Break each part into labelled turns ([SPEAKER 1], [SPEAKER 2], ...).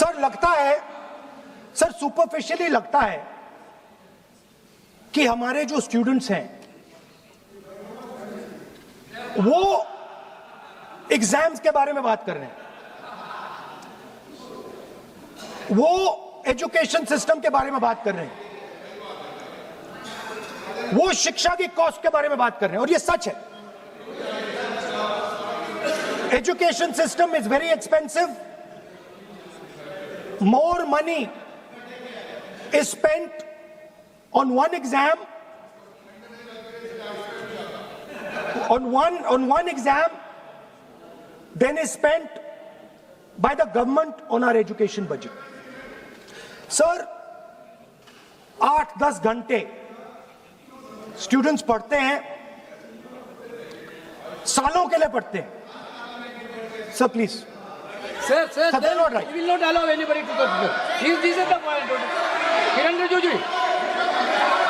[SPEAKER 1] Sir लगता है, sir superficially लगता है कि हमारे जो स्टूडेंट्स हैं वो एग्जाम्स के बारे में बात कर रहे हैं, वो एजुकेशन सिस्टम के बारे में बात कर रहे हैं, वो शिक्षा की कॉस्ट के बारे में बात कर रहे हैं, और ये सच है। Education system is very expensive. More money is spent on one exam, on one exam than is spent by the government on our education budget. Sir, 8-10 घंटे स्टूडेंट्स पढ़ते हैं, सालों के लिए पढ़ते हैं. Sir, please.
[SPEAKER 2] Sir,
[SPEAKER 1] they're not right.
[SPEAKER 2] We will not allow anybody to continue. This is the point. Kiran Rijiju,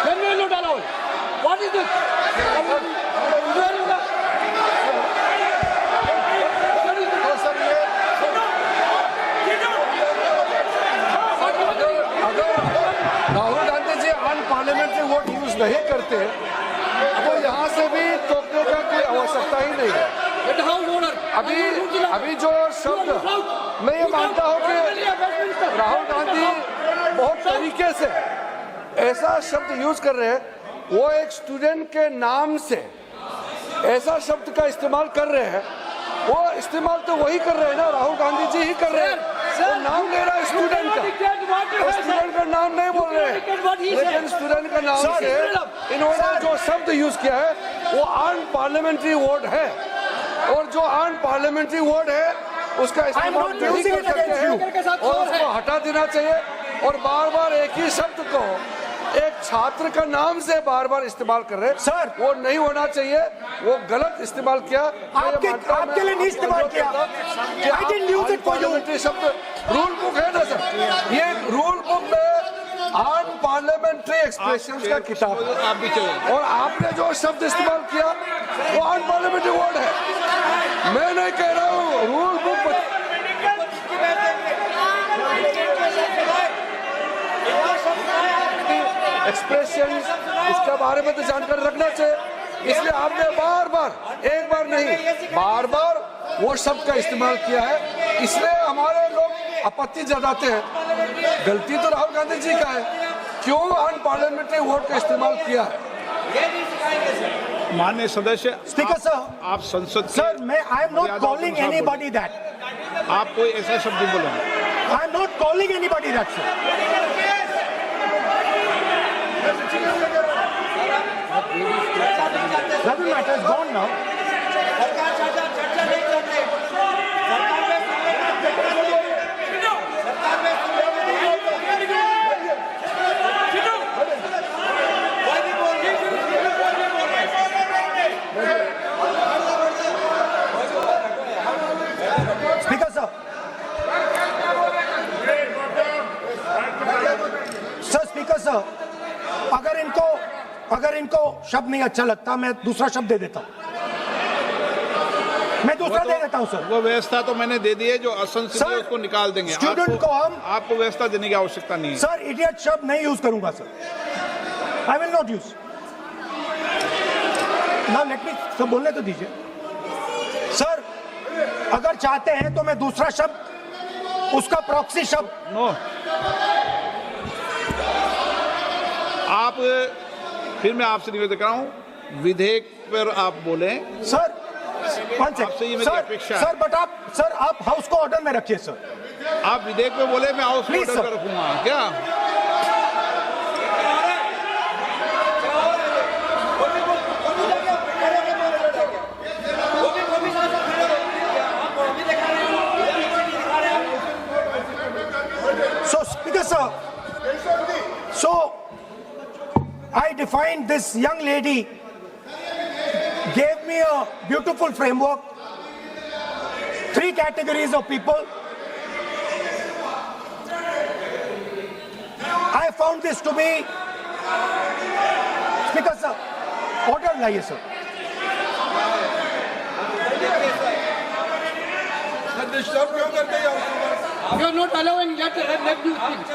[SPEAKER 2] then we will not allow it. What is this?
[SPEAKER 3] Rahul Gandhi ji unparliamentary word use नहीं करते, तो यहाँ से भी टोकने का कोई आवश्यकता ही नहीं है. अभी जो शब्द मैं ये मानता हूँ कि राहुल गांधी बहुत तरीके से ऐसा शब्द यूज कर रहे हैं, वो एक स्टूडेंट के नाम से ऐसा शब्द का इस्तेमाल कर रहे हैं. वो इस्तेमाल तो वही कर रहे हैं ना, राहुल गांधी जी ही कर रहे हैं. वो नाम ले रहा है स्टूडेंट का, स्टूडेंट का नाम नहीं बोल रहे हैं, लेकिन स्टूडेंट का नाम से इन्होंने जो शब्द यूज किया है वो अनपार्लियामेंट्री वर्ड है, और जो अनपार्लियामेंट्री वर्ड है उसका इस्तेमाल नहीं कर सकते हैं, और उसको हटा देना चाहिए. और बार बार एक ही शब्द को एक छात्र का नाम से बार बार इस्तेमाल कर रहे हैं.
[SPEAKER 1] सर, वो
[SPEAKER 3] नहीं होना चाहिए, वो गलत इस्तेमाल किया.
[SPEAKER 1] आपके लिए नहीं इस्तेमाल किया. I didn't use it for you.
[SPEAKER 3] शब्द रूल बुक है ना सर, ये रूल बुक में अनपार्लियामेंट्री एक्सप्रेशंस का किताब है. आप भी चले, और आपने जो शब्द इस्तेमाल किया वो अनपार्लियामेंट्री वर्ड है. मैं नहीं कह रहा हूँ, रूल बुक एक्सप्रेशन इसके बारे में तो जानकारी रखना चाहिए. इसलिए आपने बार बार, एक बार नहीं, बार बार वो शब्द का इस्तेमाल किया है, इसलिए हमारे लोग आपत्ति जताते हैं. गलती तो राहुल गांधी जी का है, क्यों अनपार्लियामेंट्री वर्ड का इस्तेमाल किया है.
[SPEAKER 4] माननीय सदस्य,
[SPEAKER 1] स्पीकर सर,
[SPEAKER 4] आप संसद
[SPEAKER 1] सर, मैं I am not calling anybody that.
[SPEAKER 4] आप कोई ऐसा शब्द बोले.
[SPEAKER 1] I am not calling anybody that sir. Doesn't matter, it's gone now. Speaker sir. Sir, Speaker sir, अगर इनको शब्द नहीं अच्छा लगता, मैं दूसरा शब्द दे देता हूं. मैं दूसरा दे देता हूं सर.
[SPEAKER 4] वो व्यवस्था तो मैंने दे दी है, जो असंसदीय है उसको निकाल देंगे.
[SPEAKER 1] स्टूडेंट को हम,
[SPEAKER 4] आपको व्यवस्था देने की आवश्यकता नहीं है.
[SPEAKER 1] सर, इडियट शब्द नहीं यूज करूंगा sir. I will not use. ना लेट मी सब बोलने तो दीजिए सर. अगर चाहते हैं तो मैं दूसरा शब्द, उसका प्रॉक्सी शब्द.
[SPEAKER 4] नो, आप, फिर मैं आपसे निवेदन कर रहा हूं, विधेयक पर आप बोले
[SPEAKER 1] सर.
[SPEAKER 4] आपसे ये मेरी अपेक्षा है.
[SPEAKER 1] सर, बट आप हाउस को ऑर्डर में रखिए सर.
[SPEAKER 4] आप विधेयक पे बोले, मैं हाउस को
[SPEAKER 1] Please,
[SPEAKER 4] ऑर्डर
[SPEAKER 1] sir.
[SPEAKER 4] कर रखूंगा क्या?
[SPEAKER 1] So, Speaker sir, so I defined this young lady, gave me a beautiful framework, 3 categories of people. I found this to be, Speaker sir, order लाइए sir.
[SPEAKER 3] डिस्टर्ब क्यों करते हैं?
[SPEAKER 2] You are not allowing let you speak.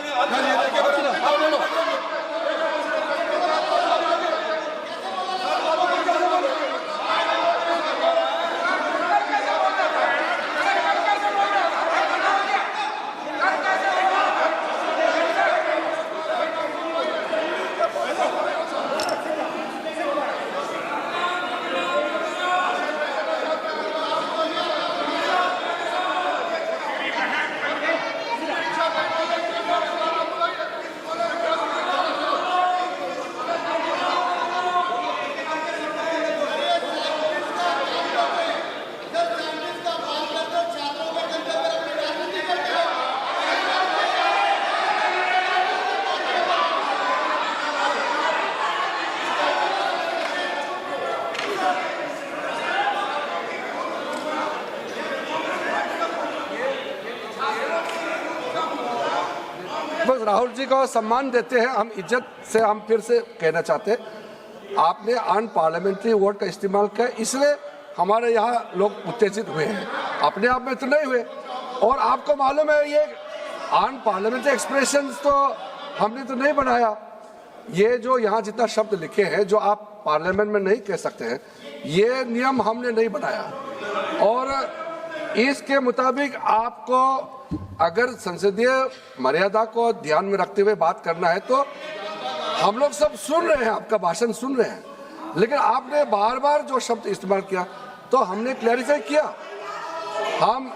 [SPEAKER 3] बस राहुल जी को सम्मान देते हैं, हम इज्जत से हम फिर से कहना चाहते हैं, आपने अन पार्लियामेंट्री वर्ड का इस्तेमाल किया, इसलिए हमारे यहाँ लोग उत्तेजित हुए हैं, अपने आप में तो नहीं हुए। और आपको मालूम है ये अन पार्लियामेंट्री एक्सप्रेशंस तो हमने तो नहीं बनाया, ये जो यहाँ जितना शब्द लिखे हैं जो आप पार्लियामेंट में नहीं कह सकते हैं, ये नियम हमने नहीं बनाया। और इसके मुताबिक आपको अगर संसदीय मर्यादा को ध्यान में रखते हुए बात करना है तो हम लोग सब सुन रहे हैं, आपका भाषण सुन रहे हैं, लेकिन आपने बार बार जो शब्द इस्तेमाल किया तो हमने क्लैरिफाई किया। हम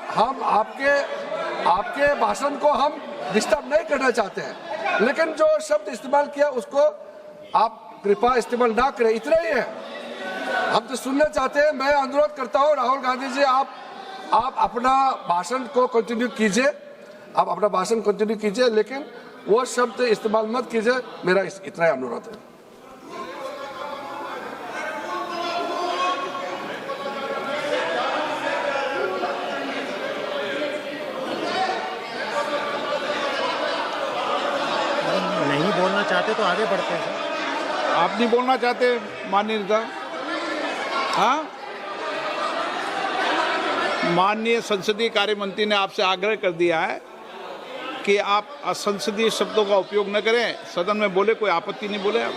[SPEAKER 3] आपके भाषण को हम डिस्टर्ब नहीं करना चाहते हैं, लेकिन जो शब्द इस्तेमाल किया उसको आप कृपया इस्तेमाल ना करें, इतना ही है। हम तो सुनना चाहते हैं। मैं अनुरोध करता हूँ राहुल गांधी जी, आप अपना भाषण को कंटिन्यू कीजिए, आप अपना भाषण कंटिन्यू कीजिए, लेकिन वो शब्द इस्तेमाल मत कीजिए, मेरा इतना ही अनुरोध है।
[SPEAKER 1] नहीं बोलना चाहते तो आगे बढ़ते हैं।
[SPEAKER 4] आप नहीं बोलना चाहते माननीय नेता? हाँ, माननीय संसदीय कार्य मंत्री ने आपसे आग्रह कर दिया है कि आप असंसदीय शब्दों का उपयोग न करें, सदन में बोले, कोई आपत्ति नहीं बोले आप।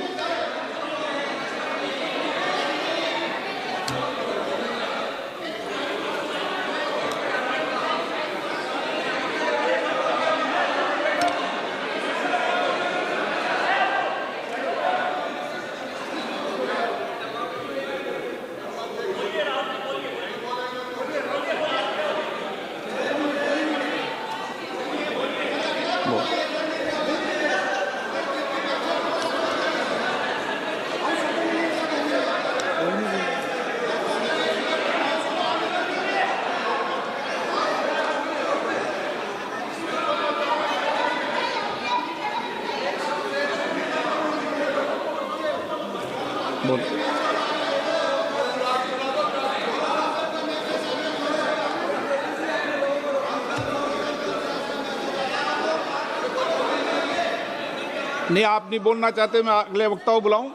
[SPEAKER 4] नहीं, आप नहीं बोलना चाहते, मैं अगले वक्ता को बुलाऊं?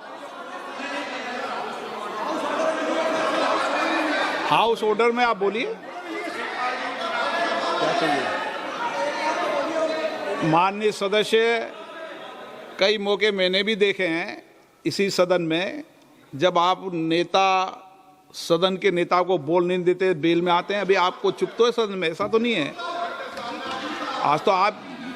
[SPEAKER 4] हाउस ऑर्डर में आप बोलिए। क्या चाहिए? माननीय सदस्य, कई मौके मैंने भी देखे हैं इसी सदन में, जब आप नेता सदन के नेता को बोल नहीं देते, बेल में आते हैं। अभी आपको चुप तो है सदन में, ऐसा तो नहीं है। आज तो आप